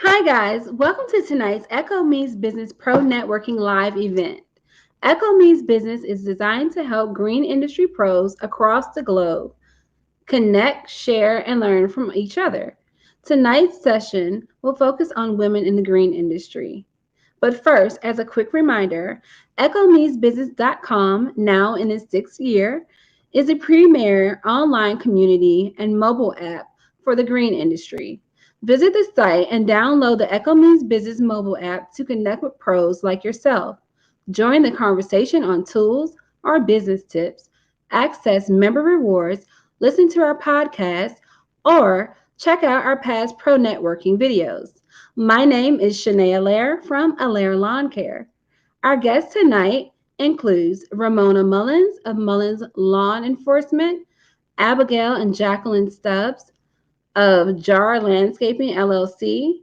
Hi, guys. Welcome to tonight's Echo Me's Business Pro Networking Live event. Echo Me's Business is designed to help green industry pros across the globe connect, share, and learn from each other. Tonight's session will focus on women in the green industry. But first, as a quick reminder, EchoMe'sBusiness.com, now in its sixth year, is a premier online community and mobile app for the green industry. Visit the site and download the Echo Means Business mobile app to connect with pros like yourself. Join the conversation on tools or business tips, access member rewards, listen to our podcast, or check out our past pro networking videos. My name is Shaenee Allaire from Allaire Lawn Care. Our guest tonight includes Ramona Mullins of Mullins Lawn Enforcement, Abigail and Jacqueline Stuebs of Jar Landscaping LLC,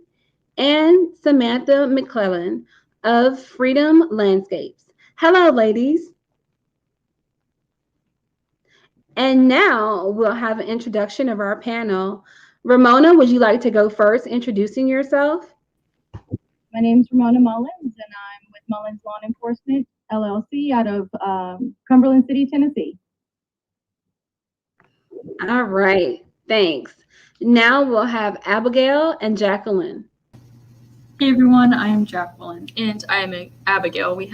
and Samantha McClelland of Freedom Landscapes. Hello, ladies. And now we'll have an introduction of our panel. Ramona, would you like to go first, introducing yourself? My name is Ramona Mullins, and I'm with Mullins Lawn Enforcement LLC out of Cumberland City, Tennessee. All right, thanks. Now we'll have Abigail and Jacqueline. Hey everyone, I am Jacqueline, and I am Abigail. We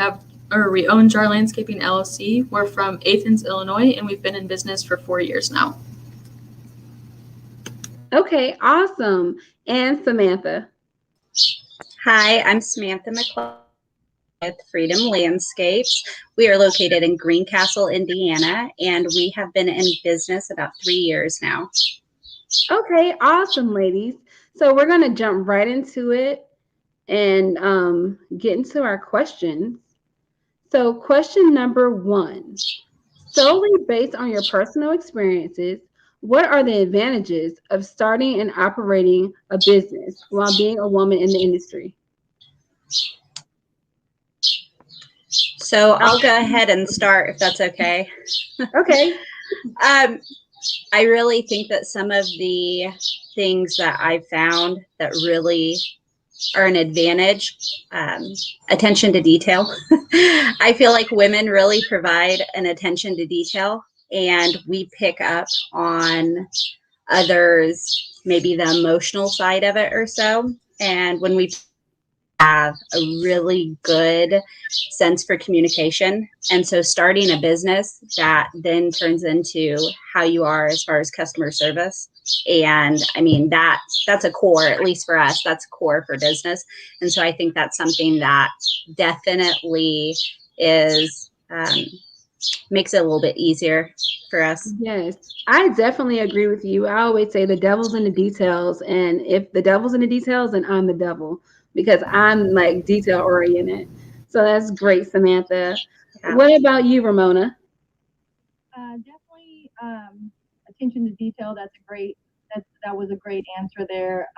own Jar Landscaping LLC. We're from Athens, Illinois, and we've been in business for 4 years now. Okay, awesome. And Samantha. Hi, I'm Samantha McClelland with Freedom Landscapes. We are located in Greencastle, Indiana, and we have been in business about 3 years now. Okay, awesome, ladies. So we're going to jump right into it and get into our questions. So question number 1, solely based on your personal experiences, what are the advantages of starting and operating a business while being a woman in the industry? So I'll go ahead and start if that's okay. Okay. I really think that some of the things that I've found that really are an advantage, attention to detail. I feel like women really provide an attention to detail, and we pick up on others, maybe the emotional side of it or so. And when we have a really good sense for communication, and so starting a business that then turns into how you are as far as customer service, and I mean that's a core, at least for us, that's core for business. And so I think that's something that definitely is makes it a little bit easier for us. Yes, I definitely agree with you. I always say the devil's in the details, and if the devil's in the details, then I'm the devil because I'm like detail oriented. So that's great, Samantha. Yeah. What about you, Ramona? Definitely attention to detail. That was a great answer there.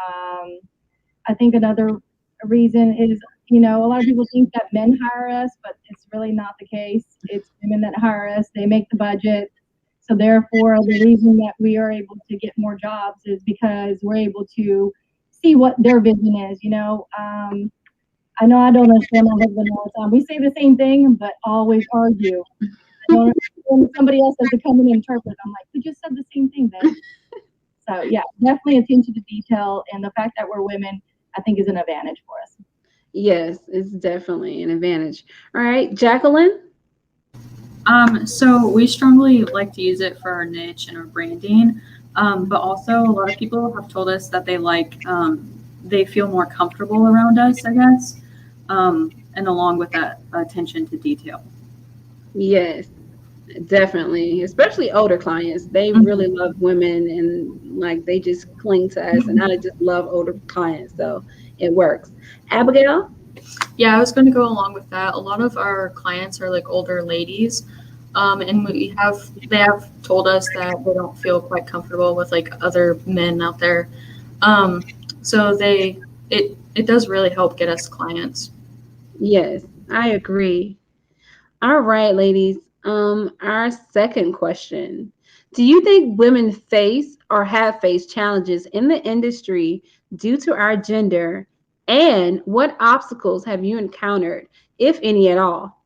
I think another reason is, a lot of people think that men hire us, but it's really not the case. It's women that hire us. They make the budget. So therefore, the reason that we are able to get more jobs is because we're able to see what their vision is. I know I don't understand my husband all the time. We say the same thing, but always argue. When somebody else has to come in and interpret, I'm like, we just said the same thing, babe. So yeah, definitely attention to detail, and the fact that we're women, I think, is an advantage for us. Yes, it's definitely an advantage. All right, Jacqueline? So we strongly like to use it for our niche and our branding, but also a lot of people have told us that they feel more comfortable around us, I guess, and along with that attention to detail. Yes, definitely. Especially older clients. They really love women and like they just cling to us. And I just love older clients. So it works. Abigail? Yeah, I was going to go along with that. A lot of our clients are like older ladies, and they have told us that they don't feel quite comfortable with like other men out there. So it does really help get us clients. Yes, I agree. All right, ladies. Our second question. Do you think women face or have faced challenges in the industry due to our gender And what obstacles have you encountered, if any at all?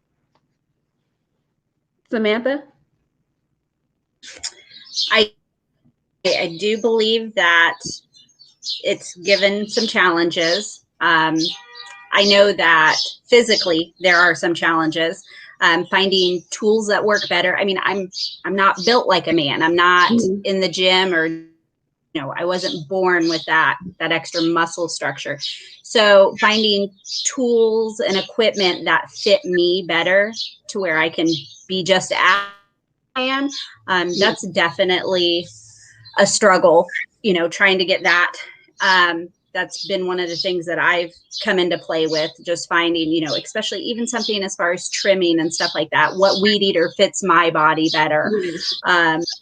Samantha? I do believe that it's given some challenges. I know that physically there are some challenges. Finding tools that work better. I mean, I'm not built like a man. I'm not in the gym, or I wasn't born with that extra muscle structure. So finding tools and equipment that fit me better to where I can be just as I am. That's definitely a struggle. Trying to get that. That's been one of the things that I've come into play with, just finding, especially even something as far as trimming and stuff like that, what weed eater fits my body better,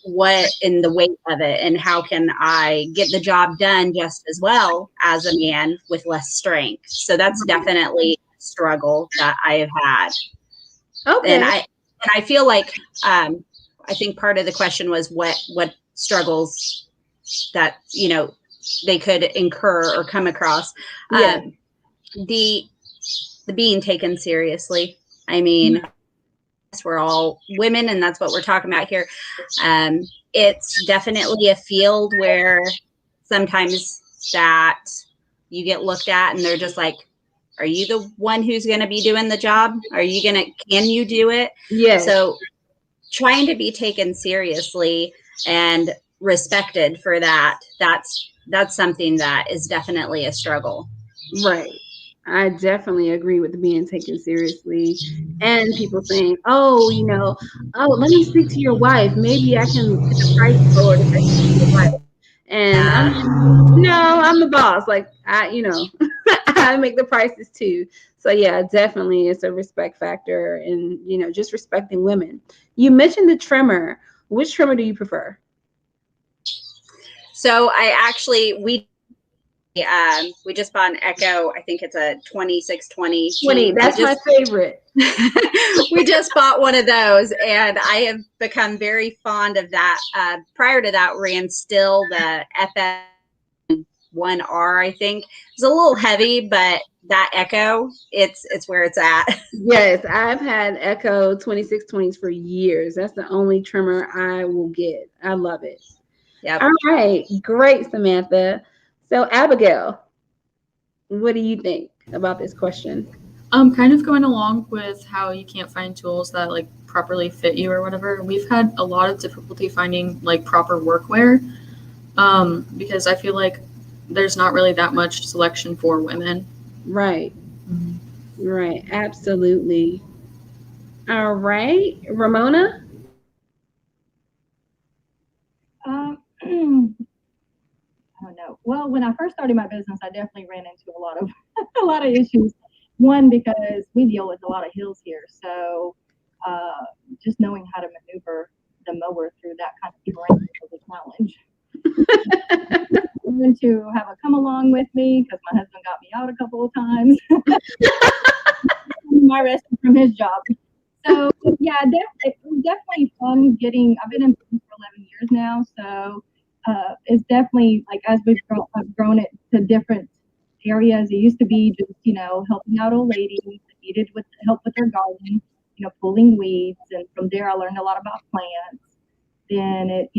what in the weight of it, and how can I get the job done just as well as a man with less strength. So that's definitely a struggle that I have had. Okay. And I feel like, I think part of the question was what struggles that, they could incur or come across. The being taken seriously. I mean, we're all women, and that's what we're talking about here. It's definitely a field where sometimes that you get looked at and they're just like, are you the one who's going to be doing the job? Can you do it? Yeah. So trying to be taken seriously and respected for that's something that is definitely a struggle. Right. I definitely agree with being taken seriously, and people saying, oh, let me speak to your wife. Maybe I can get the price lowered if I speak to your wife. And I'm like, no, I'm the boss. Like, I make the prices too. So yeah, definitely it's a respect factor, and, just respecting women. You mentioned the trimmer. Which trimmer do you prefer? So we just bought an Echo. I think it's a 2620. 20. That's my favorite. We just bought one of those, and I have become very fond of that. Prior to that, ran still the FF1R. I think it's a little heavy, but that Echo, it's where it's at. Yes, I've had Echo 2620s for years. That's the only trimmer I will get. I love it. Yep. All right. Great, Samantha. So, Abigail, what do you think about this question? Kind of going along with how you can't find tools that like properly fit you or whatever. We've had a lot of difficulty finding like proper workwear, because I feel like there's not really that much selection for women. Right. Mm-hmm. Right. Absolutely. All right, Ramona. I don't know. Well, when I first started my business, I definitely ran into a lot of issues. One, because we deal with a lot of hills here, so just knowing how to maneuver the mower through that kind of terrain was a challenge. And to have a come along with me because my husband got me out a couple of times. My rescue from his job. So yeah, definitely fun getting. I've been in business for 11 years now, so. It's definitely like as I've grown it to different areas. It used to be just helping out old ladies that needed help with their garden, pulling weeds, and from there I learned a lot about plants. Then it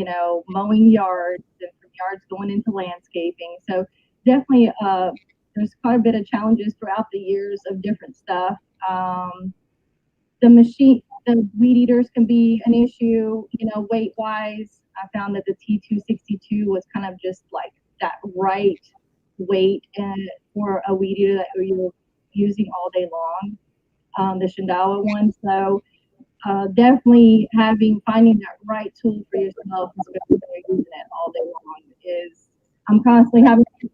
mowing yards, and from yards going into landscaping. So definitely there's quite a bit of challenges throughout the years of different stuff. The weed eaters can be an issue, weight wise. I found that the T262 was kind of just like that right weight for a weed eater that you're using all day long, the Shindawa one. So definitely finding that right tool for yourself, especially when you're using it all day long, I'm constantly having to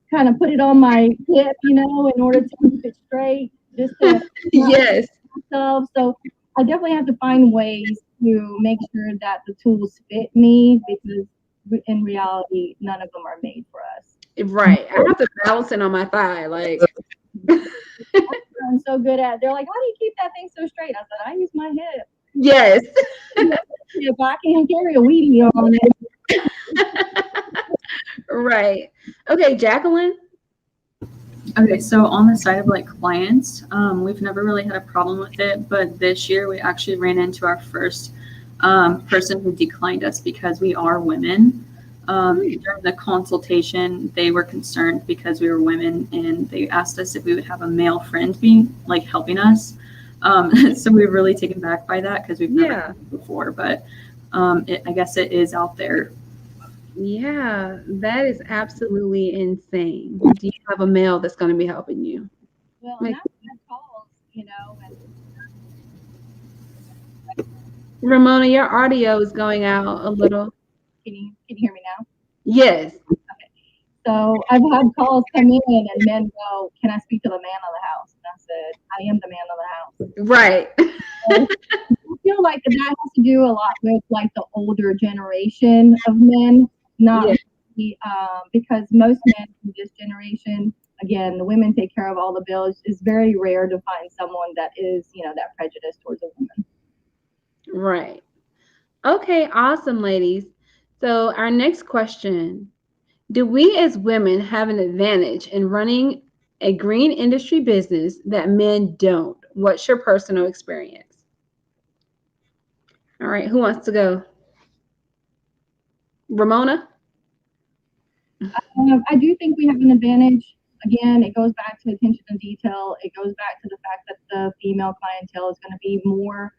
kind of put it on my hip, in order to keep it straight, just to yes. myself. So I definitely have to find ways to make sure that the tools fit me, because in reality, none of them are made for us. Right. I have to balance it on my thigh. Like, I'm so good at it. They're like, how do you keep that thing so straight? I said, I use my hip. Yes. If I can't carry a weed eater on it. Right. Okay, Jacqueline. Okay, so on the side of like clients, we've never really had a problem with it, but this year we actually ran into our first person who declined us because we are women. During the consultation, they were concerned because we were women, and they asked us if we would have a male friend being like helping us. So we were really taken back by that because we've never done it before, but I guess it is out there. Yeah, that is absolutely insane. Do you have a male that's going to be helping you? Well, and I've had calls, and Ramona, your audio is going out a little. can you hear me now? Yes. Okay. So I've had calls come in and men go, "Can I speak to the man of the house?" And I said, "I am the man of the house." Right. So I feel like that has to do a lot with like the older generation of men, not really, because most men in this generation, again, the women take care of all the bills. It's very rare to find someone that is, that prejudiced towards a woman. Right. Okay, awesome, ladies. So our next question, do we as women have an advantage in running a green industry business that men don't? What's your personal experience? All right, who wants to go? Ramona? I do think we have an advantage. Again, it goes back to attention to detail. It goes back to the fact that the female clientele is going to be more,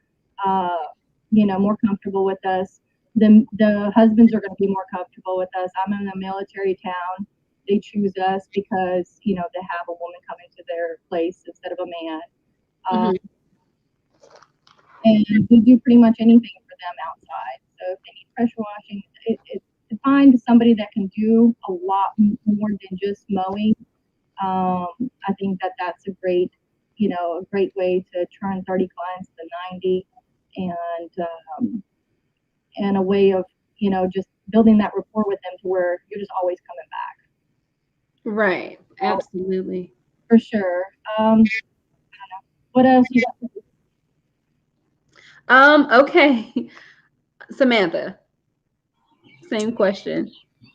more comfortable with us. The husbands are going to be more comfortable with us. I'm in a military town. They choose us because, they have a woman coming to their place instead of a man. And we do pretty much anything for them outside. So if they need pressure washing, to find somebody that can do a lot more than just mowing, I think that's a great way to turn 30 clients to 90, and a way of, just building that rapport with them to where you're just always coming back. Right. Absolutely. For sure. I don't know. What else you got? Okay. Samantha, same question.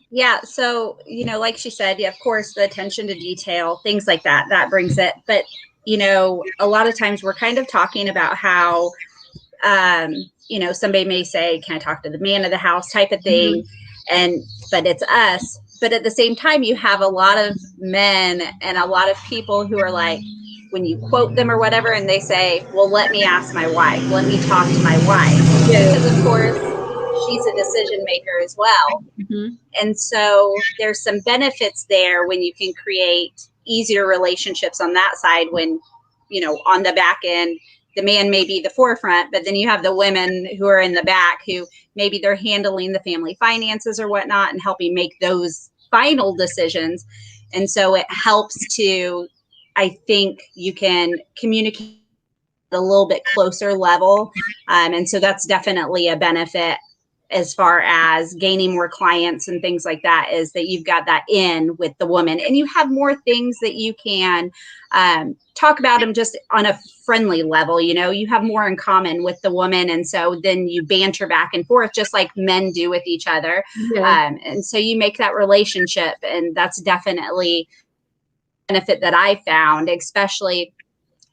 Yeah. So, like she said, yeah, of course, the attention to detail, things like that brings it. But, a lot of times we're kind of talking about how, somebody may say, "Can I talk to the man of the house?" type of thing. But it's us. But at the same time, you have a lot of men and a lot of people who are like, when you quote them or whatever, and they say, "Well, let me ask my wife. Let me talk to my wife." Because of course, she's a decision maker as well. And so there's some benefits there when you can create easier relationships on that side when, on the back end, the man may be the forefront, but then you have the women who are in the back who maybe they're handling the family finances or whatnot and helping make those final decisions. And so it helps to, I think you can communicate at a little bit closer level. And so that's definitely a benefit as far as gaining more clients and things like that, is that you've got that in with the woman and you have more things that you can talk about them just on a friendly level. You have more in common with the woman. And so then you banter back and forth just like men do with each other. And so you make that relationship, and that's definitely a benefit that I found, especially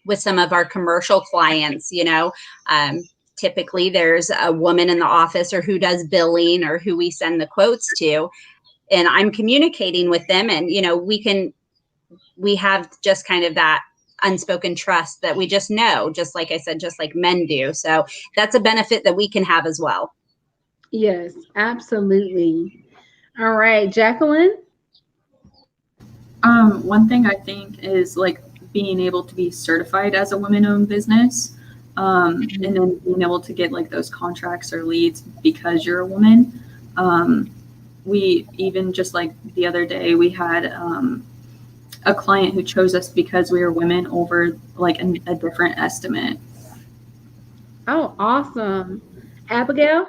with some of our commercial clients. Typically there's a woman in the office or who does billing or who we send the quotes to, and I'm communicating with them, and we have just kind of that unspoken trust that we just know, just like I said, just like men do. So that's a benefit that we can have as well. Yes, absolutely. All right, Jacqueline. One thing I think is like being able to be certified as a women-owned business. And then being able to get like those contracts or leads because you're a woman. We even just like the other day, we had a client who chose us because we were women over like a different estimate. Oh, awesome. Abigail?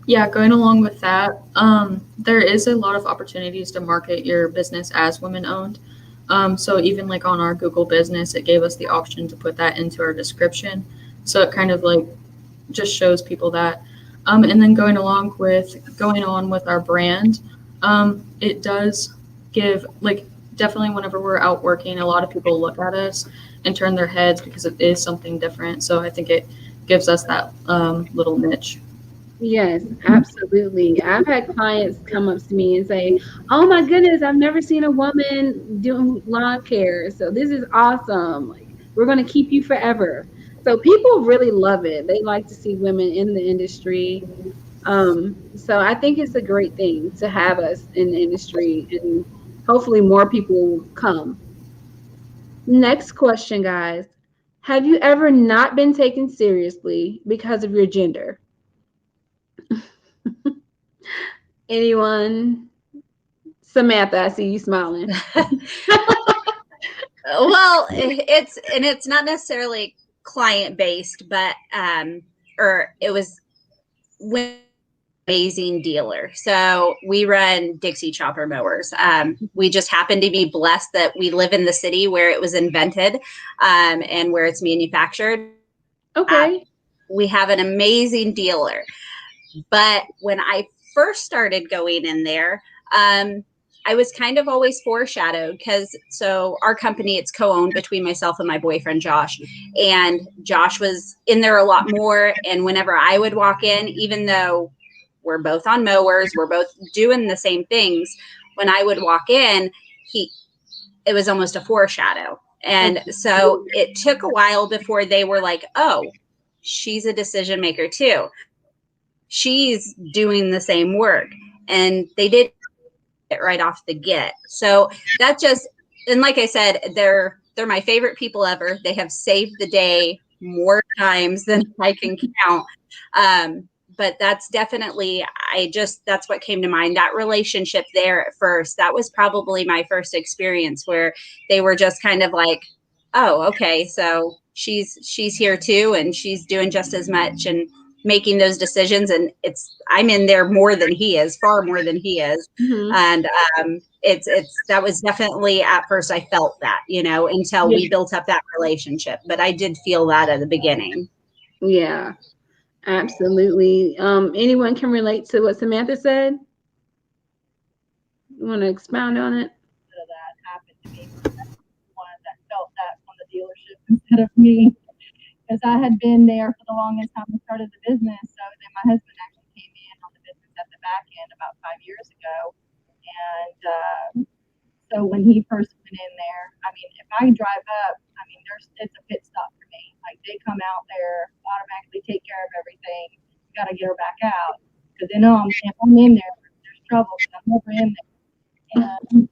Yeah, going along with that, there is a lot of opportunities to market your business as women-owned. So even like on our Google business, it gave us the option to put that into our description. So it kind of like just shows people that. And then going on with our brand, it does give like definitely whenever we're out working, a lot of people look at us and turn their heads because it is something different. So I think it gives us that little niche. Yes, absolutely. I've had clients come up to me and say, "Oh my goodness, I've never seen a woman doing lawn care. So this is awesome. Like, we're going to keep you forever." So people really love it. They like to see women in the industry. So I think it's a great thing to have us in the industry, and hopefully more people will come. Next question, guys. Have you ever not been taken seriously because of your gender? Anyone? Samantha, I see you smiling. Well, it's not necessarily client based, but or it was with amazing dealer. So we run Dixie chopper mowers. We just happen to be blessed that we live in the city where it was invented, and where it's manufactured. Okay. We have an amazing dealer. But when I first started going in there, I was kind of always foreshadowed because so our company, it's co-owned between myself and my boyfriend, Josh. And Josh was in there a lot more. And whenever I would walk in, even though we're both on mowers, we're both doing the same things, when I would walk in, it was almost a foreshadow. And so it took a while before they were like, oh, she's a decision maker too. She's doing the same work. And they did it right off the get. So that just, and like I said, they're my favorite people ever. They have saved the day more times than I can count. But that's definitely, that's what came to mind. That relationship there at first, that was probably my first experience where they were just kind of like, oh, okay, so she's here too, and she's doing just as much and making those decisions. And I'm in there more than he is, far more than he is. Mm-hmm. And that was definitely, at first I felt that, until we built up that relationship. But I did feel that at the beginning. Yeah. Absolutely. Anyone can relate to what Samantha said? You want to expound on it? That happened to me. One that felt that from the dealership instead of me, because I had been there for the longest time. I started the business, so then my husband actually came in on the business at the back end about 5 years ago, and so when he first went in there, I mean, if I drive up, I mean, it's a pit stop for me. Like, they come out there, automatically take care of everything. You got to get her back out, because they know if I'm in there, there's trouble, because I'm never in there. And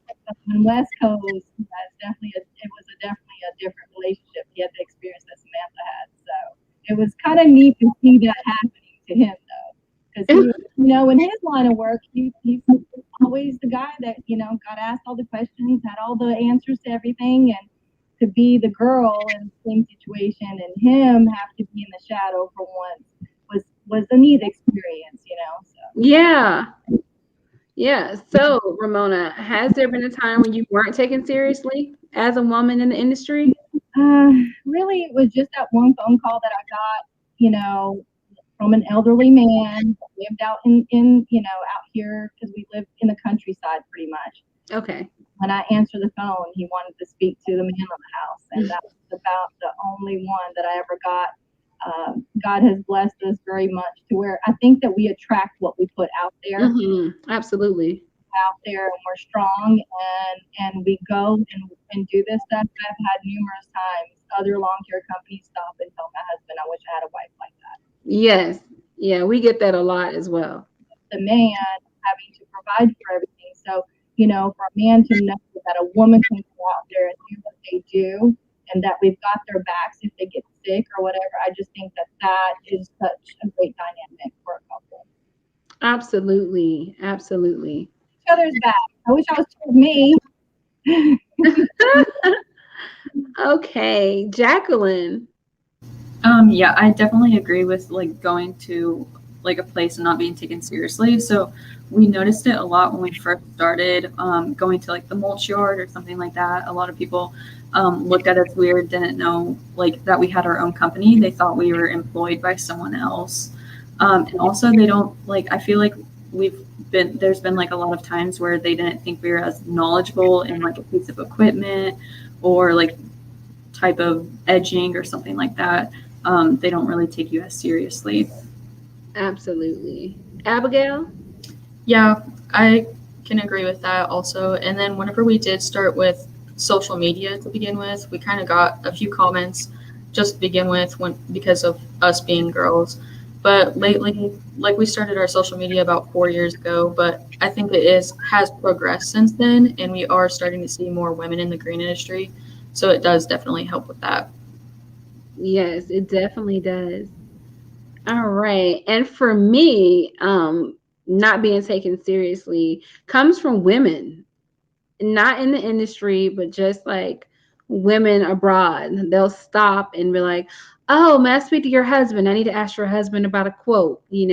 on West Coast, that's definitely it was definitely a different relationship. He had the experience that Samantha had, so it was kind of neat to see that happening to him, though, because in his line of work, he's always the guy that got asked all the questions, had all the answers to everything, and to be the girl in the same situation and him have to be in the shadow for once was a neat experience, So. Yeah. Yeah. So, Ramona, has there been a time when you weren't taken seriously as a woman in the industry? Really, it was just that one phone call that I got, from an elderly man that lived out in out here, because we lived in the countryside pretty much. Okay. When I answered the phone, he wanted to speak to the man on the house, and that was about the only one that I ever got. God has blessed us very much to where I think that we attract what we put out there. Mm-hmm. Absolutely. Out there, and we're strong, and we go and do this stuff. I've had numerous times other lawn care companies stop and tell my husband, I wish I had a wife like that. Yes. Yeah, we get that a lot as well. The man having to provide for everything. So, for a man to know that a woman can go out there and do what they do, and that we've got their backs if they get sick or whatever, I just think that is such a great dynamic for a couple. Absolutely. Absolutely. Each other's back. I wish I was told me. Okay, Jacqueline. Yeah, I definitely agree with going to a place and not being taken seriously. So we noticed it a lot when we first started going to the mulch yard or something like that. A lot of people looked at us weird, didn't know that we had our own company. They thought we were employed by someone else. And also they don't I feel like we've there's been like a lot of times where they didn't think we were as knowledgeable in like a piece of equipment or like type of edging or something like that. They don't really take you as seriously. Absolutely. Abigail? Yeah, I can agree with that also. And then whenever we did start with social media to begin with, we kind of got a few comments just to begin with because of us being girls. But lately, like we started our social media about 4 years ago, but I think has progressed since then, and we are starting to see more women in the green industry. So it does definitely help with that. Yes, it definitely does. All right. And for me, not being taken seriously comes from women, not in the industry, but just like women abroad. They'll stop and be like, "Oh, may I speak to your husband? I need to ask your husband about a quote. Are you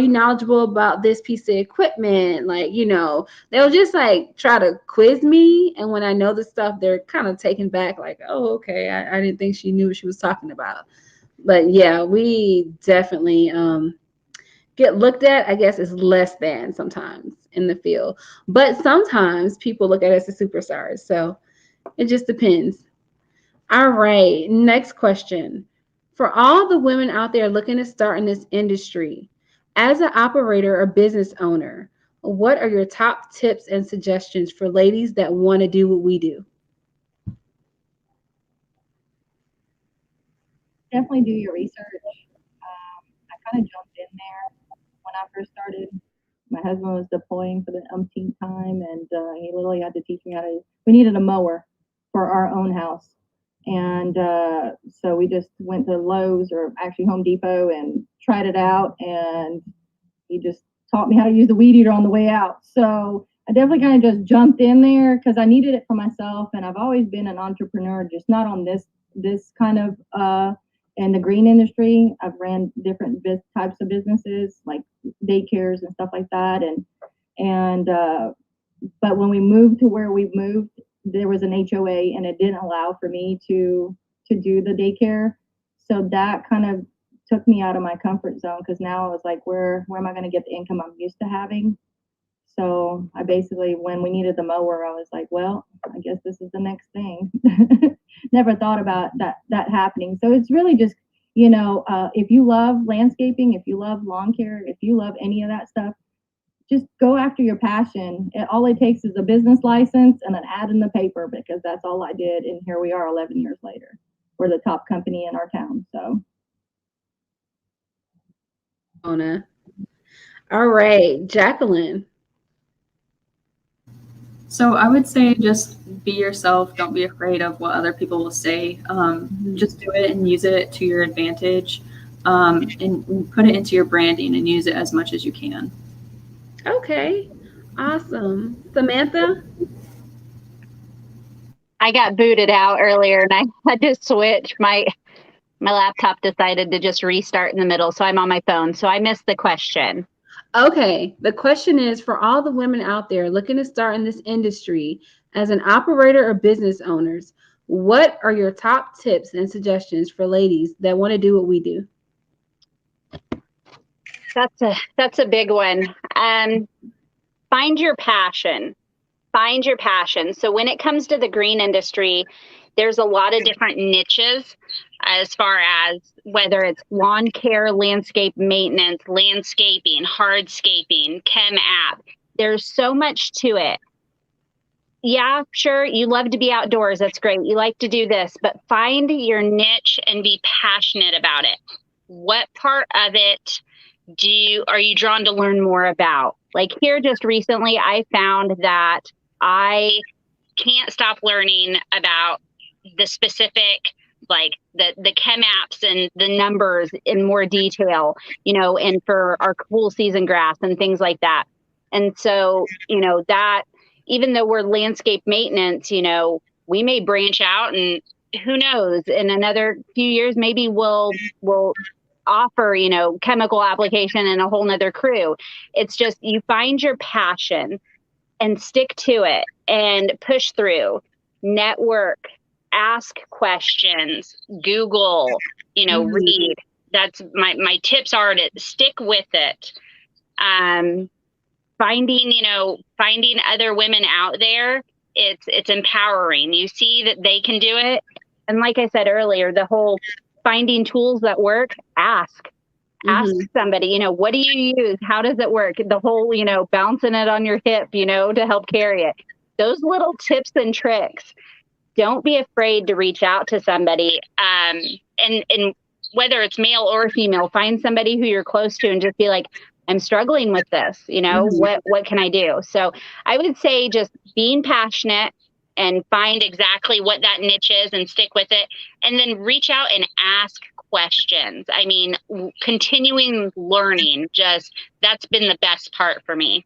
knowledgeable about this piece of equipment?" Like, they'll just like try to quiz me, and when I know the stuff, they're kind of taken back, like, "Oh, okay, I didn't think she knew what she was talking about." But yeah, we definitely get looked at, I guess, as less than sometimes in the field. But sometimes people look at us as superstars. So it just depends. All right. Next question. For all the women out there looking to start in this industry, as an operator or business owner, what are your top tips and suggestions for ladies that want to do what we do? Definitely do your research. I kind of jumped in there when I first started. My husband was deploying for the umpteenth time, and he literally had to teach me how to. We needed a mower for our own house, and so we just went to Lowe's or actually Home Depot and tried it out, and he just taught me how to use the weed eater on the way out. So I definitely kind of just jumped in there because I needed it for myself, and I've always been an entrepreneur, just not on this kind of in the green industry. I've ran different types of businesses like daycares and stuff like that, and but when we moved to where we've moved, there was an HOA and it didn't allow for me to do the daycare. So that kind of took me out of my comfort zone because now I was like, where am I going to get the income I'm used to having? So I basically, when we needed the mower, I was like, well, I guess this is the next thing. Never thought about that happening. So it's really just, if you love landscaping, if you love lawn care, if you love any of that stuff, just go after your passion. All it takes is a business license and an ad in the paper, because that's all I did. And here we are 11 years later. We're the top company in our town. So. Ramona. All right, Jacqueline. So I would say just be yourself. Don't be afraid of what other people will say. Just do it and use it to your advantage, and put it into your branding and use it as much as you can. Okay, awesome. Samantha? I got booted out earlier and I had to switch. My laptop decided to just restart in the middle, so I'm on my phone. So I missed the question. Okay, the question is, for all the women out there looking to start in this industry as an operator or business owners, what are your top tips and suggestions for ladies that want to do what we do? That's a big one. Find your passion. Find your passion. So when it comes to the green industry, there's a lot of different niches as far as whether it's lawn care, landscape maintenance, landscaping, hardscaping, chem app. There's so much to it. Yeah, sure, you love to be outdoors. That's great. You like to do this, but find your niche and be passionate about it. What part of it are you drawn to learn more about? Like here just recently, I found that I can't stop learning about the specific, like the chem apps and the numbers in more detail, and for our cool season grass and things like that. And so, that even though we're landscape maintenance, we may branch out, and who knows, in another few years, maybe we'll offer, chemical application and a whole nother crew. It's just, you find your passion and stick to it and push through, network, ask questions, Google, read. That's my tips are to stick with it Finding other women out there, it's empowering. You see that they can do it. And like I said earlier, the whole finding tools that work, ask somebody, what do you use? How does it work? The whole, bouncing it on your hip, to help carry it. Those little tips and tricks. Don't be afraid to reach out to somebody. And whether it's male or female, find somebody who you're close to and just be like, I'm struggling with this, what can I do? So I would say just being passionate and find exactly what that niche is and stick with it. And then reach out and ask questions. I mean, continuing learning, that's been the best part for me.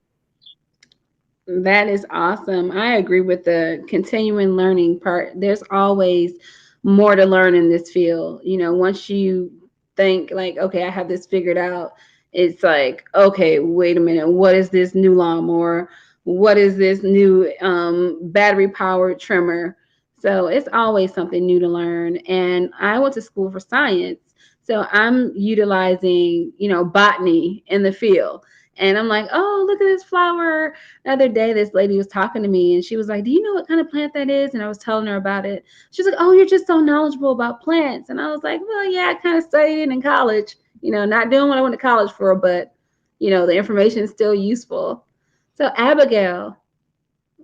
That is awesome. I agree with the continuing learning part. There's always more to learn in this field. Once you think like, okay, I have this figured out, it's like, okay, wait a minute. What is this new lawnmower? What is this new battery powered trimmer? So it's always something new to learn. And I went to school for science. So I'm utilizing, botany in the field. And I'm like, oh, look at this flower. The other day, this lady was talking to me and she was like, do you know what kind of plant that is? And I was telling her about it. She's like, oh, you're just so knowledgeable about plants. And I was like, well, yeah, I kind of studied it in college, not doing what I went to college for, but, the information is still useful. So Abigail,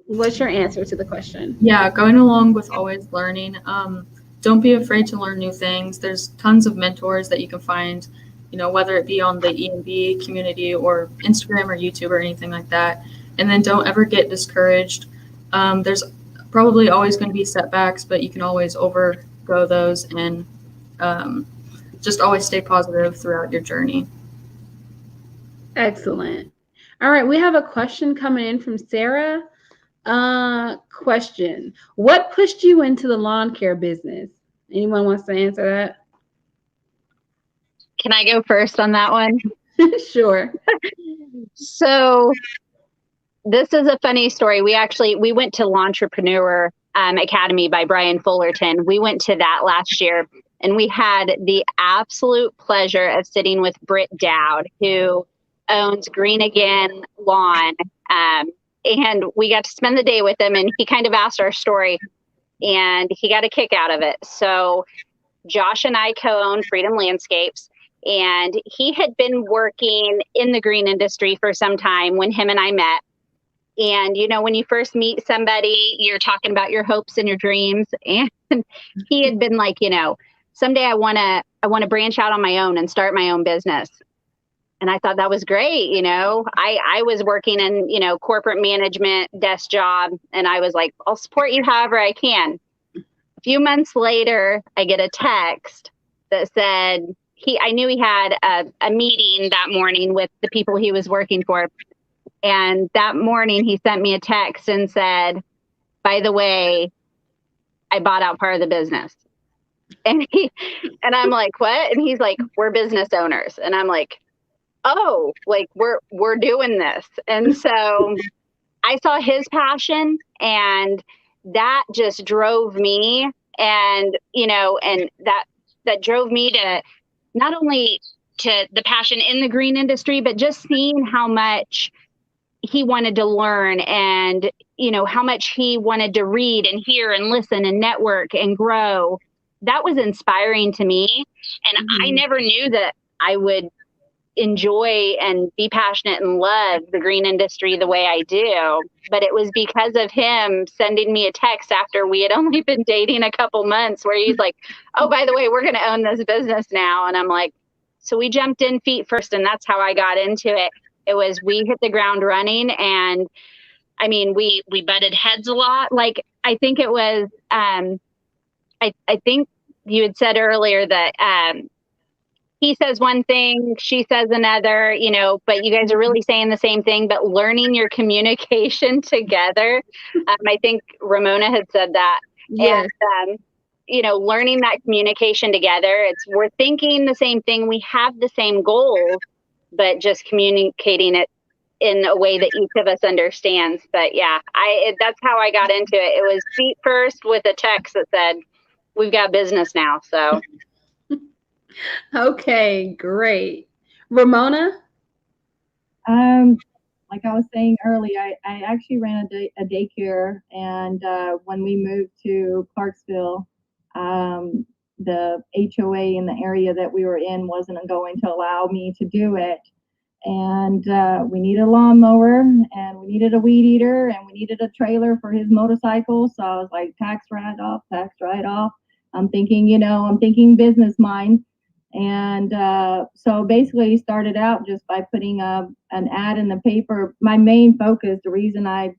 what's your answer to the question? Yeah, going along with always learning. Don't be afraid to learn new things. There's tons of mentors that you can find, whether it be on the EMB community or Instagram or YouTube or anything like that. And then don't ever get discouraged. There's probably always going to be setbacks, but you can always overgo those and just always stay positive throughout your journey. Excellent. All right, we have a question coming in from Sarah. Question: what pushed you into the lawn care business? Anyone wants to answer that? Can I go first on that one? Sure. So this is a funny story. We went to L'Entrepreneur Academy by Brian Fullerton. We went to that last year, and we had the absolute pleasure of sitting with Britt Dowd, who owns Green Again Lawn. And we got to spend the day with him, and he kind of asked our story, and he got a kick out of it. So Josh and I co-own Freedom Landscapes, and he had been working in the green industry for some time when him and I met. And, when you first meet somebody, you're talking about your hopes and your dreams. And he had been like, someday I want to branch out on my own and start my own business. And I thought that was great. I was working in, corporate management desk job. And I was like, I'll support you however I can. A few months later, I get a text that said I knew he had a meeting that morning with the people he was working for. And that morning he sent me a text and said, by the way, I bought out part of the business. And I'm like, what? And he's like, we're business owners. And I'm like, oh, like we're doing this. And so I saw his passion, and that just drove me, and and that drove me to not only to the passion in the green industry, but just seeing how much he wanted to learn, and how much he wanted to read and hear and listen and network and grow. That was inspiring to me. And I never knew that I would enjoy and be passionate and love the green industry the way I do. But it was because of him sending me a text after we had only been dating a couple months, where he's like, oh, by the way, we're going to own this business now. And I'm like, so we jumped in feet first, and that's how I got into it. We hit the ground running, and I mean, we butted heads a lot. Like, I think it was, I think you had said earlier that, he says one thing, she says another, but you guys are really saying the same thing, but learning your communication together. I think Ramona had said that. Yes. And, learning that communication together, we're thinking the same thing. We have the same goals, but just communicating it in a way that each of us understands. But yeah, that's how I got into it. It was feet first with a text that said, we've got business now. So. Okay, great. Ramona? Like I was saying earlier, I actually ran a daycare, and when we moved to Clarksville, the HOA in the area that we were in wasn't going to allow me to do it. And we needed a lawnmower, and we needed a weed eater, and we needed a trailer for his motorcycle. So I was like, tax write-off, tax write-off. I'm thinking business mind. And so basically started out just by putting an ad in the paper. My main focus, the reason I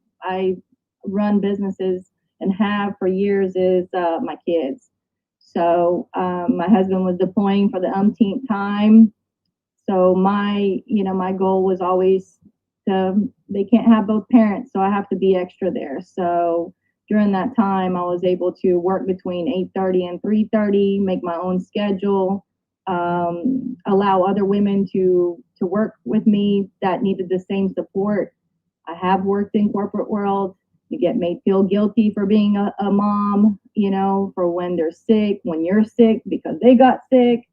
run businesses and have for years, is my kids. So my husband was deploying for the umpteenth time. So my goal was always they can't have both parents, so I have to be extra there. So during that time, I was able to work between 8:30 and 3:30, make my own schedule, allow other women to work with me that needed the same support. I have worked in corporate world. You get made feel guilty for being a mom, for when they're sick, when you're sick because they got sick.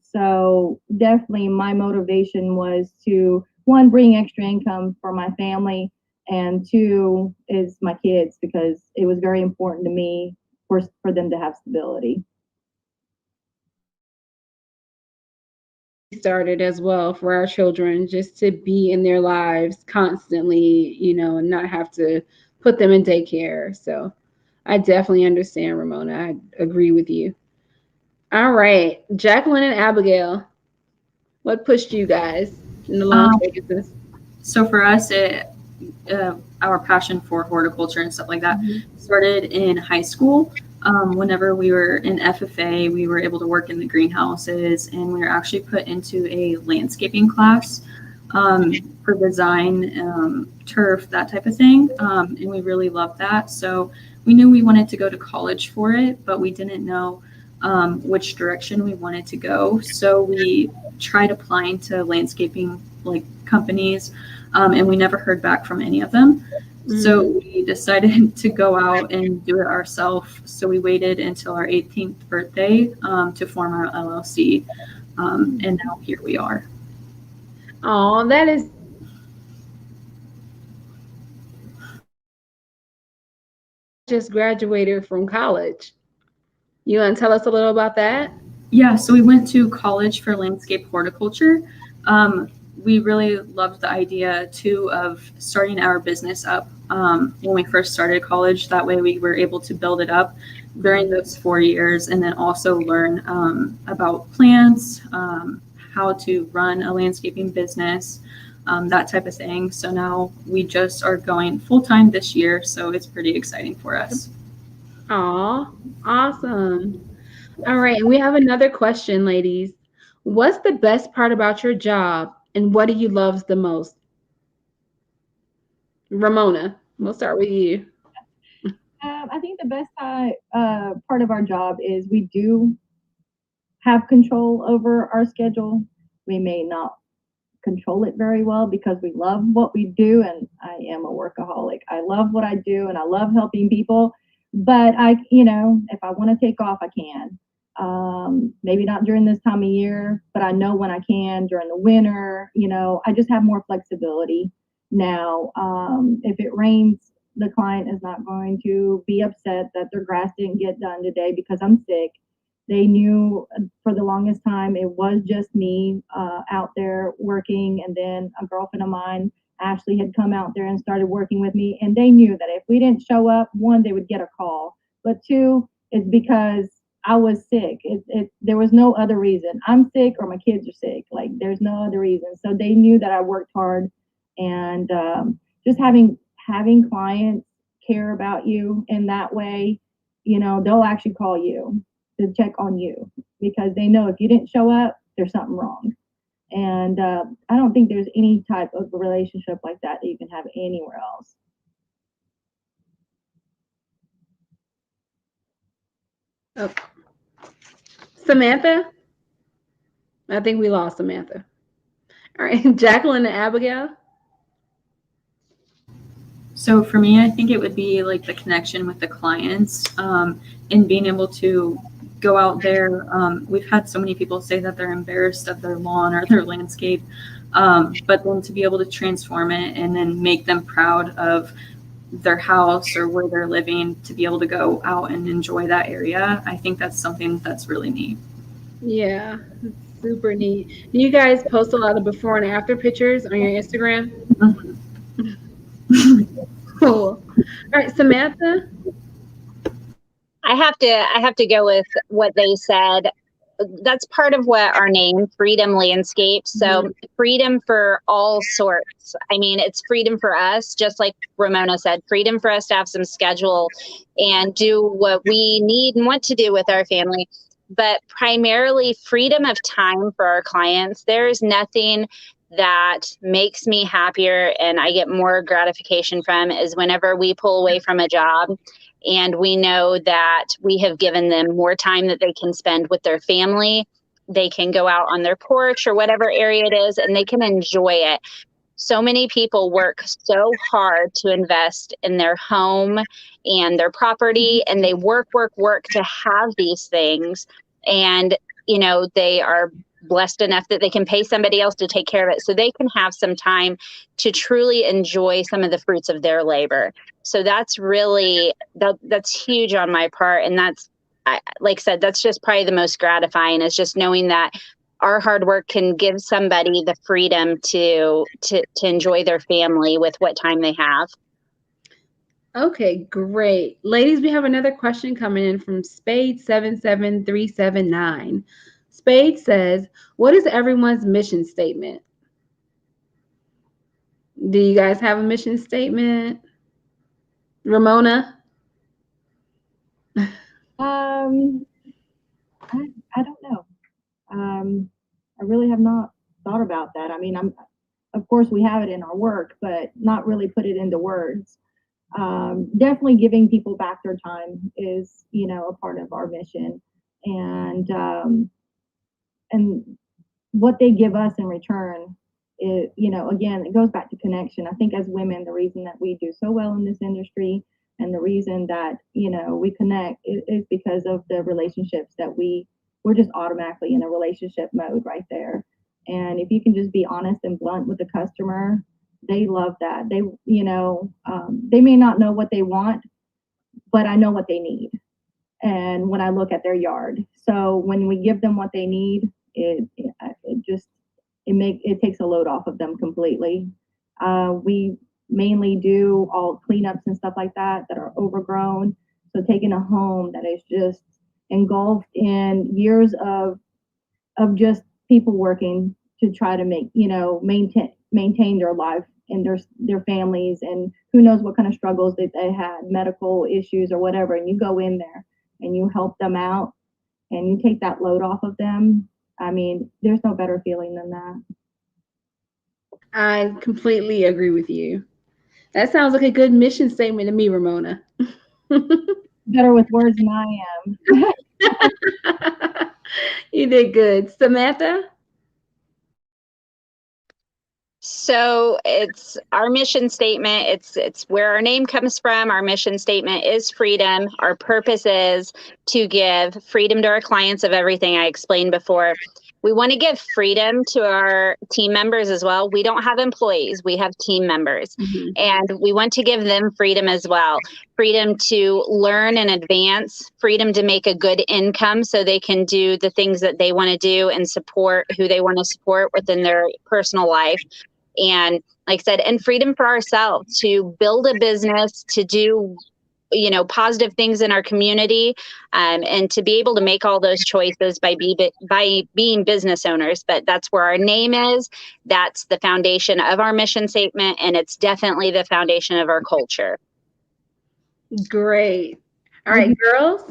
So definitely my motivation was to, one, bring extra income for my family, and two is my kids, because it was very important to me for them to have stability. Started as well for our children, just to be in their lives constantly, and not have to put them in daycare. So I definitely understand, Ramona. I agree with you. All right, Jacqueline and Abigail, what pushed you guys in the lawn business? So for us, our passion for horticulture and stuff like that started in high school. Whenever we were in FFA, we were able to work in the greenhouses, and we were actually put into a landscaping class for design, turf, that type of thing. And we really loved that. So we knew we wanted to go to college for it, but we didn't know which direction we wanted to go. So we tried applying to landscaping companies, and we never heard back from any of them. So we decided to go out and do it ourselves. So we waited until our 18th birthday to form our LLC, and now here we are. Oh, that is just graduated from college. You want to tell us a little about that? Yeah, so we went to college for landscape horticulture. We really loved the idea too of starting our business up when we first started college. That way we were able to build it up during those 4 years, and then also learn about plants, how to run a landscaping business, that type of thing. So now we just are going full-time this year, so it's pretty exciting for us. Aw, awesome. All right, we have another question, ladies. What's the best part about your job, and what do you love the most? Ramona, we'll start with you. I think the best part of our job is we do have control over our schedule. We may not control it very well because we love what we do, and I am a workaholic. I love what I do, and I love helping people. But if I want to take off, I can. Maybe not during this time of year, but I know when I can during the winter. I just have more flexibility now. If it rains, the client is not going to be upset that their grass didn't get done today because I'm sick. They knew for the longest time it was just me out there working, and then a girlfriend of mine, Ashley, had come out there and started working with me, and they knew that if we didn't show up, one, they would get a call, but two, it's because I was sick. There was no other reason. I'm sick or my kids are sick. There's no other reason. So they knew that I worked hard, and just having clients care about you in that way, they'll actually call you to check on you because they know if you didn't show up, there's something wrong. And I don't think there's any type of relationship like that you can have anywhere else. Oh. Samantha? I think we lost Samantha. All right, Jacqueline and Abigail? So for me, I think it would be the connection with the clients, and being able to go out there. We've had so many people say that they're embarrassed of their lawn or their landscape, But then to be able to transform it and then make them proud of their house or where they're living, to be able to go out and enjoy that area, I think that's something that's really neat. Yeah, super neat. Do you guys post a lot of before and after pictures on your Instagram? Cool. All right, Samantha. I have to go with what they said. That's part of what our name, Freedom Landscapes. So freedom for all sorts. I mean, it's freedom for us, just like Ramona said, freedom for us to have some schedule and do what we need and want to do with our family, but primarily freedom of time for our clients. There's nothing that makes me happier and I get more gratification from is whenever we pull away from a job and we know that we have given them more time that they can spend with their family. They can go out on their porch or whatever area it is, and they can enjoy it. So many people work so hard to invest in their home and their property, and they work to have these things. And, you know, they are blessed enough that they can pay somebody else to take care of it, so they can have some time to truly enjoy some of the fruits of their labor. So that's really, that's huge on my part. And that's, like I said, that's just probably the most gratifying, is just knowing that our hard work can give somebody the freedom to enjoy their family with what time they have. Okay, great. Ladies, we have another question coming in from Spade 77379. Spade says, what is everyone's mission statement? Do you guys have a mission statement? Ramona? I don't know. I really have not thought about that. I mean, of course we have it in our work, but not really put it into words. Definitely giving people back their time is, you know, a part of our mission, and what they give us in return is, you know, again, it goes back to connection. I think as women, the reason that we do so well in this industry and the reason that, you know, we connect is because of the relationships that we're just automatically in a relationship mode right there. And if you can just be honest and blunt with the customer, they love that. They, you know, they may not know what they want, but I know what they need. And when I look at their yard, so when we give them what they need, it takes a load off of them completely. We mainly do all cleanups and stuff like that are overgrown. So taking a home that is just engulfed in years of just people working to try to make, you know, maintain their life and their families, and who knows what kind of struggles that they had, medical issues or whatever, and you go in there and you help them out and you take that load off of them. I mean, there's no better feeling than that. I completely agree with you. That sounds like a good mission statement to me, Ramona. Better with words than I am. You did good. Samantha? So it's our mission statement. It's where our name comes from. Our mission statement is freedom. Our purpose is to give freedom to our clients of everything I explained before. We want to give freedom to our team members as well. We don't have employees, we have team members. And we want to give them freedom as well. Freedom to learn and advance, freedom to make a good income so they can do the things that they want to do and support who they want to support within their personal life. And like I said, and freedom for ourselves to build a business, to do, you know, positive things in our community, and to be able to make all those choices by being business owners. But that's where our name is. That's the foundation of our mission statement, and it's definitely the foundation of our culture. Great. All right, girls.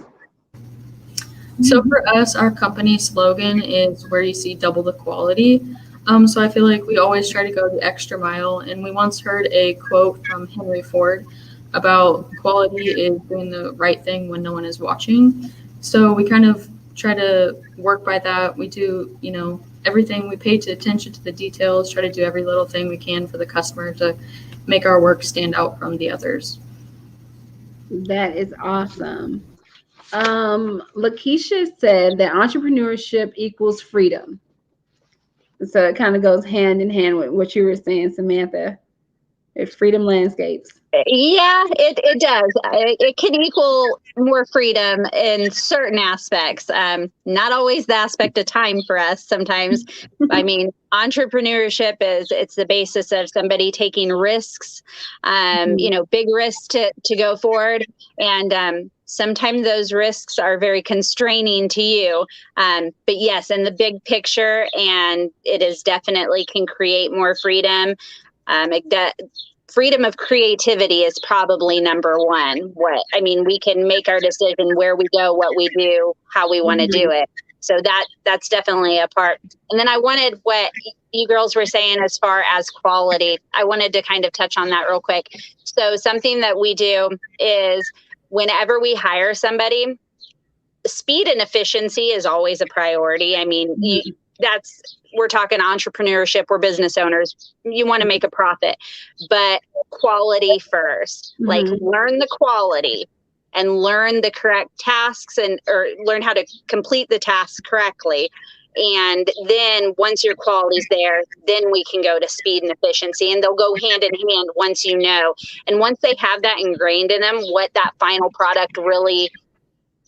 So for us, our company slogan is where you see double the quality. So I feel like we always try to go the extra mile. And we once heard a quote from Henry Ford about quality is doing the right thing when no one is watching. So we kind of try to work by that. We do, you know, everything. We pay attention to the details, try to do every little thing we can for the customer to make our work stand out from the others. That is awesome. Lakeisha said that entrepreneurship equals freedom. So it kind of goes hand in hand with what you were saying, Samantha. It's freedom landscapes. Yeah, it does. It can equal more freedom in certain aspects. Not always the aspect of time for us sometimes. I mean, entrepreneurship it's the basis of somebody taking risks, big risks to go forward. And sometimes those risks are very constraining to you. But yes, in the big picture, and it is definitely can create more freedom. Freedom of creativity is probably number one. We can make our decision where we go, what we do, how we want to do it. So that's definitely a part. And then I wanted what you girls were saying as far as quality. I wanted to kind of touch on that real quick. So something that we do is whenever we hire somebody, speed and efficiency is always a priority. We're talking entrepreneurship, we're business owners. You want to make a profit, but quality first. Like learn the quality and learn the correct tasks or learn how to complete the tasks correctly. And then once your quality's there, then we can go to speed and efficiency, and they'll go hand in hand once you know. And once they have that ingrained in them, what that final product really,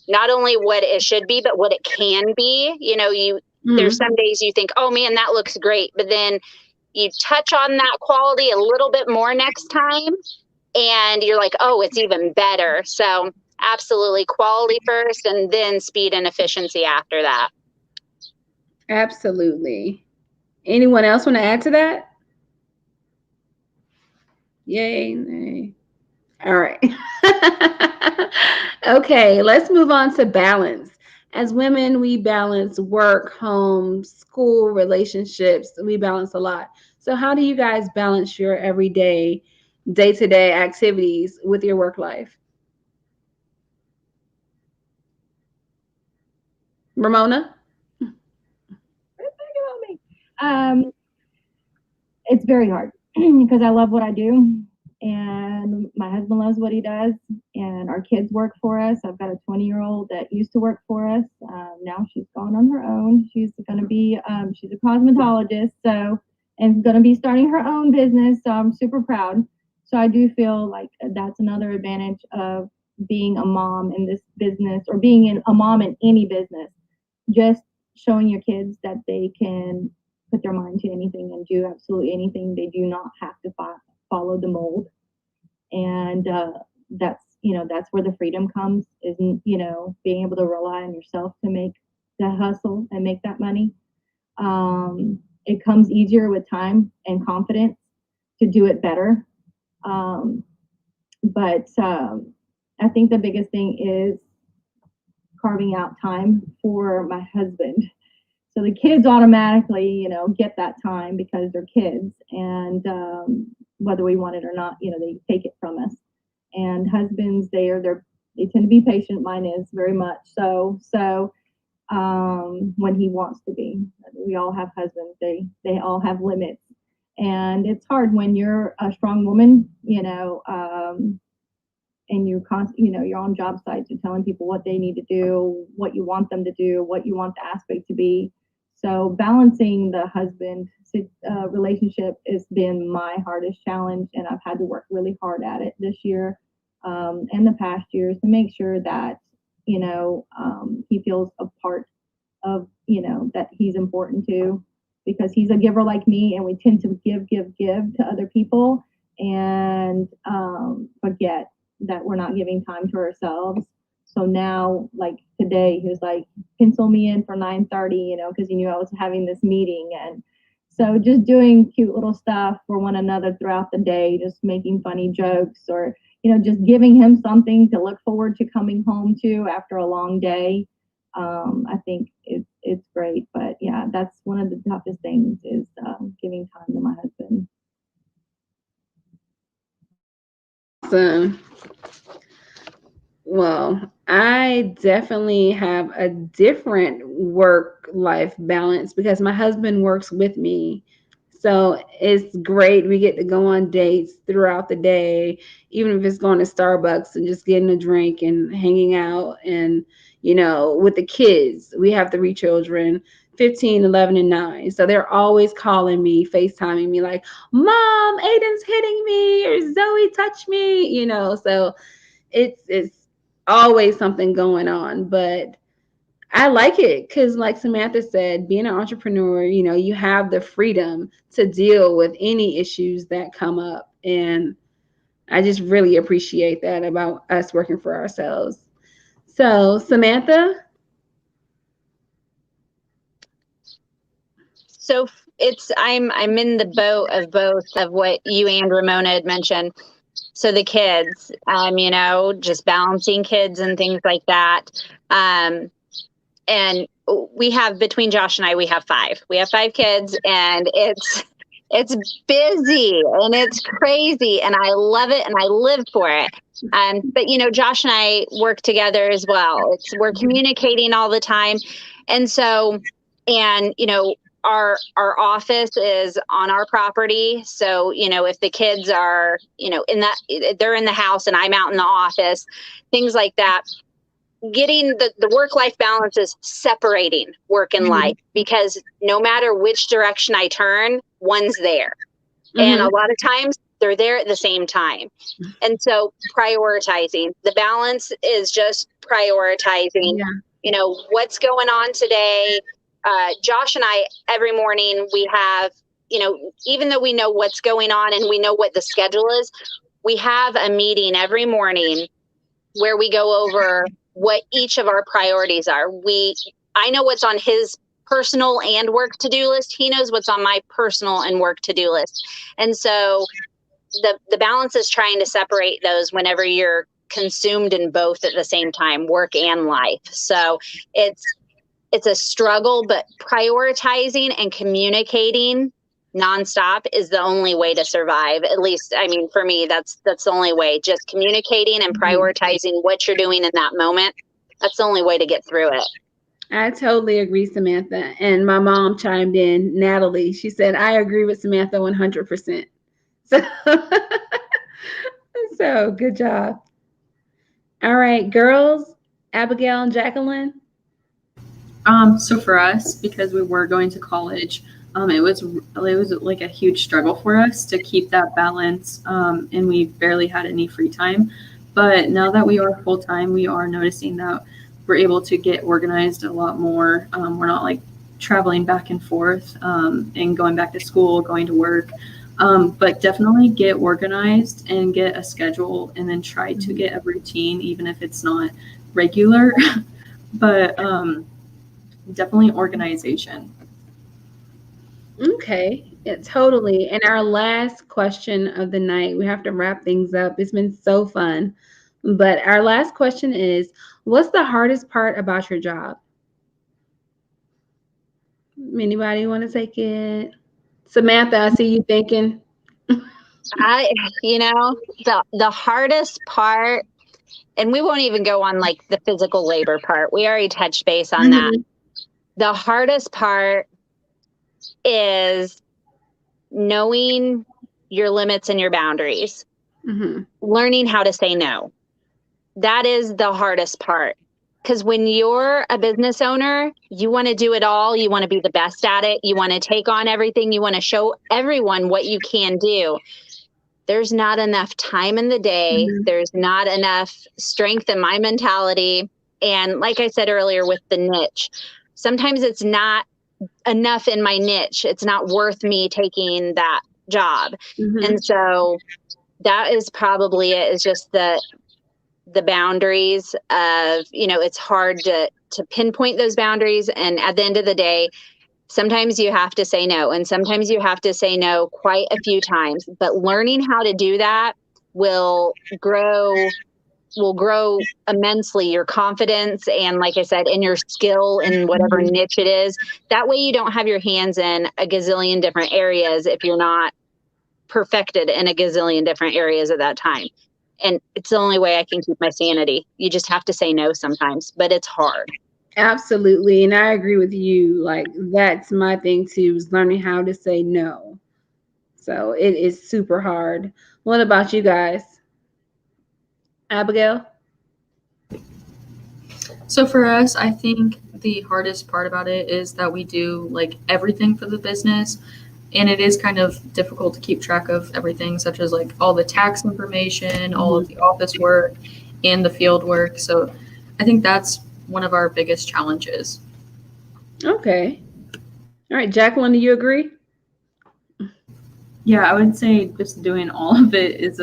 not only what it should be, but what it can be. There's some days you think, oh man, that looks great. But then you touch on that quality a little bit more next time and you're like, oh, it's even better. So absolutely quality first and then speed and efficiency after that. Absolutely. Anyone else want to add to that? Yay. Nay. All right. Okay, let's move on to balance. As women, we balance work, home, school, relationships. We balance a lot. So how do you guys balance your everyday, day-to-day activities with your work life? Ramona? It's very hard because I love what I do, and my husband loves what he does, and our kids work for us. I've got a 20-year-old that used to work for us. Now she's gone on her own. She's going to be, she's a cosmetologist, and going to be starting her own business. So I'm super proud. So I do feel like that's another advantage of being a mom in this business, or being a mom in any business. Just showing your kids that they can put their mind to anything and do absolutely anything. They do not have to follow the mold. And that's where the freedom comes, is being able to rely on yourself to make the hustle and make that money. It comes easier with time and confidence to do it better. But I think the biggest thing is carving out time for my husband. So the kids automatically, get that time because they're kids, and whether we want it or not, they take it from us. And husbands, they tend to be patient. Mine is very much so. So when he wants to be, we all have husbands. They all have limits, and it's hard when you're a strong woman, and you're on job sites, you're telling people what they need to do, what you want them to do, what you want the aspect to be. So balancing the husband relationship has been my hardest challenge, and I've had to work really hard at it this year and the past years to make sure that he feels a part of that he's important to, because he's a giver like me, and we tend to give to other people and forget that we're not giving time to ourselves. So now, like today, he was like, pencil me in for 9:30, because he knew I was having this meeting. And so just doing cute little stuff for one another throughout the day, just making funny jokes, or, just giving him something to look forward to coming home to after a long day. I think it's great. But yeah, that's one of the toughest things, is giving time to my husband. Awesome. Well, I definitely have a different work-life balance because my husband works with me. So it's great. We get to go on dates throughout the day, even if it's going to Starbucks and just getting a drink and hanging out. And, with the kids, we have 3 children, 15, 11, and 9. So they're always calling me, FaceTiming me like, Mom, Aiden's hitting me, or Zoe touched me, you know. So it's always something going on. But I like it because, like Samantha said, being an entrepreneur, you know, you have the freedom to deal with any issues that come up. And I just really appreciate that about us working for ourselves. So, Samantha? So I'm in the boat of both of what you and Ramona had mentioned. So the kids, you know, just balancing kids and things like that. And we have, between Josh and I, we have 5. We have 5 kids, and it's busy and it's crazy, and I love it and I live for it. But you know, Josh and I work together as well. We're communicating all the time, and so, and you know, our office is on our property. So, you know, if the kids are, you know, they're in the house and I'm out in the office, things like that. Getting the work-life balance is separating work and life, because no matter which direction I turn, one's there. And a lot of times they're there at the same time. And so prioritizing, the balance is just prioritizing, you know, what's going on today. Josh and I, every morning we have, you know, even though we know what's going on and we know what the schedule is, we have a meeting every morning where we go over what each of our priorities are. I know what's on his personal and work to-do list. He knows what's on my personal and work to-do list. And so the balance is trying to separate those whenever you're consumed in both at the same time, work and life. So it's a struggle, but prioritizing and communicating nonstop is the only way to survive. At least, I mean, for me, that's the only way. Just communicating and prioritizing what you're doing in that moment. That's the only way to get through it. I totally agree, Samantha. And my mom chimed in, Natalie. She said, I agree with Samantha 100%. So good job. All right, girls, Abigail and Jacqueline. So for us, because we were going to college, it was like a huge struggle for us to keep that balance, and we barely had any free time. But now that we are full time, we are noticing that we're able to get organized a lot more. We're not like traveling back and forth and going back to school, going to work. But definitely get organized and get a schedule, and then try to get a routine, even if it's not regular. But definitely organization. Okay, yeah, totally. And our last question of the night, we have to wrap things up. It's been so fun. But our last question is, what's the hardest part about your job? Anybody want to take it? Samantha, I see you thinking. You know, the hardest part, and we won't even go on like the physical labor part. We already touched base on that. The hardest part is knowing your limits and your boundaries, learning how to say no. That is the hardest part. Because when you're a business owner, you want to do it all. You want to be the best at it. You want to take on everything. You want to show everyone what you can do. There's not enough time in the day. There's not enough strength in my mentality. And like I said earlier with the niche, sometimes it's not enough in my niche. It's not worth me taking that job. And so that is probably it, is just the boundaries of, you know, it's hard to pinpoint those boundaries. And at the end of the day, sometimes you have to say no, and sometimes you have to say no quite a few times, but learning how to do that will grow immensely your confidence, and like I said, in your skill in whatever niche it is. That way you don't have your hands in a gazillion different areas if you're not perfected in a gazillion different areas at that time. And it's the only way I can keep my sanity. You just have to say no sometimes, but it's hard. Absolutely. And I agree with you. Like, that's my thing too, is learning how to say no. So it is super hard. What about you guys? Abigail? So for us, I think the hardest part about it is that we do like everything for the business, and it is kind of difficult to keep track of everything, such as like all the tax information, all of the office work, and the field work. So I think that's one of our biggest challenges. Okay. All right, Jacqueline, do you agree? Yeah, I would say just doing all of it is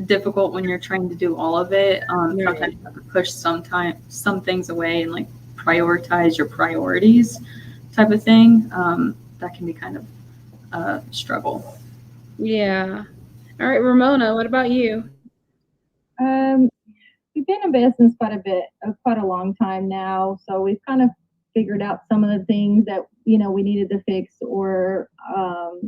difficult when you're trying to do all of it. Sometimes you have to push some things away and like prioritize your priorities type of thing. That can be kind of a struggle. Yeah. All right, Ramona, what about you? We've been in business quite a long time now, so we've kind of figured out some of the things that we needed to fix, or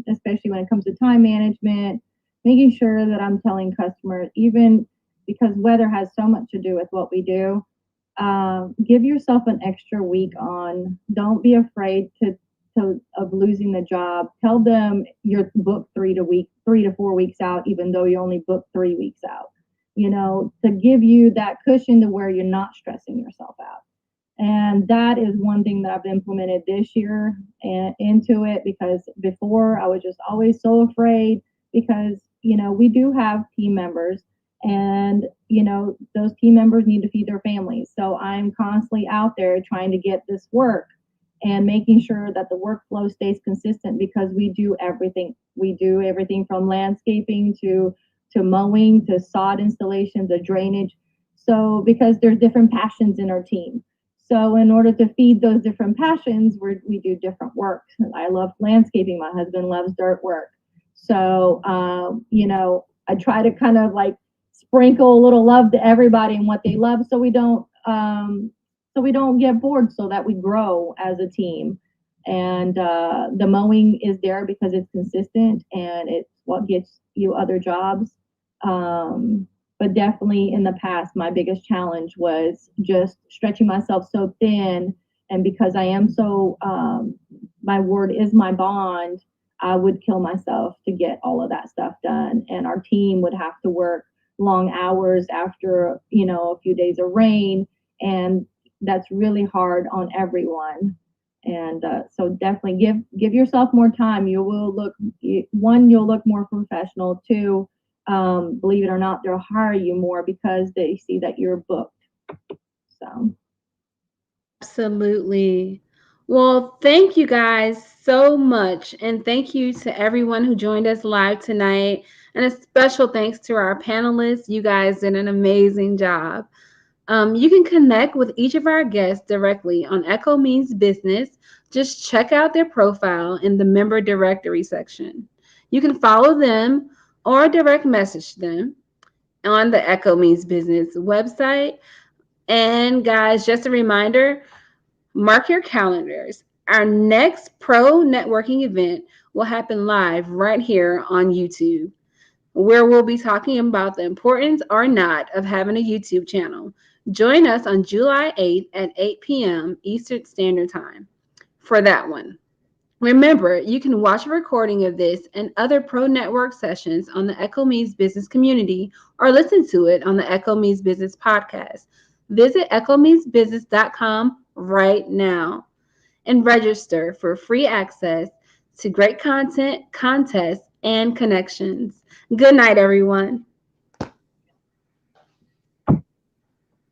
especially when it comes to time management, making sure that I'm telling customers, even because weather has so much to do with what we do. Give yourself an extra week on. Don't be afraid of losing the job. Tell them you're booked 3 to 4 weeks out, even though you only booked 3 weeks out. To give you that cushion to where you're not stressing yourself out. And that is one thing that I've implemented this year and into it, because before I was just always so afraid, because we do have team members, and those team members need to feed their families. So I'm constantly out there trying to get this work and making sure that the workflow stays consistent, because we do everything. We do everything from landscaping to mowing, to sod installation, to drainage. So because there's different passions in our team. So in order to feed those different passions, we do different work. I love landscaping. My husband loves dirt work. So, I try to kind of like sprinkle a little love to everybody and what they love, so we don't get bored, so that we grow as a team. And the mowing is there because it's consistent and it's what gets you other jobs. But definitely in the past, my biggest challenge was just stretching myself so thin. And because I am so, my word is my bond, I would kill myself to get all of that stuff done. And our team would have to work long hours after, a few days of rain. And that's really hard on everyone. And so definitely give yourself more time. You'll look more professional. Two, believe it or not, they'll hire you more because they see that you're booked. So Absolutely. Well, thank you guys so much. And thank you to everyone who joined us live tonight. And a special thanks to our panelists. You guys did an amazing job. You can connect with each of our guests directly on Echo Means Business. Just check out their profile in the member directory section. You can follow them or direct message them on the Echo Means Business website. And guys, just a reminder, mark your calendars. Our next pro networking event will happen live right here on YouTube, where we'll be talking about the importance or not of having a YouTube channel. Join us on July 8th at 8 p.m. Eastern Standard Time for that one. Remember, you can watch a recording of this and other pro network sessions on the Echo Means Business community, or listen to it on the Echo Means Business podcast. Visit echomeansbusiness.com right now and register for free access to great content, contests, and connections. Good night, everyone.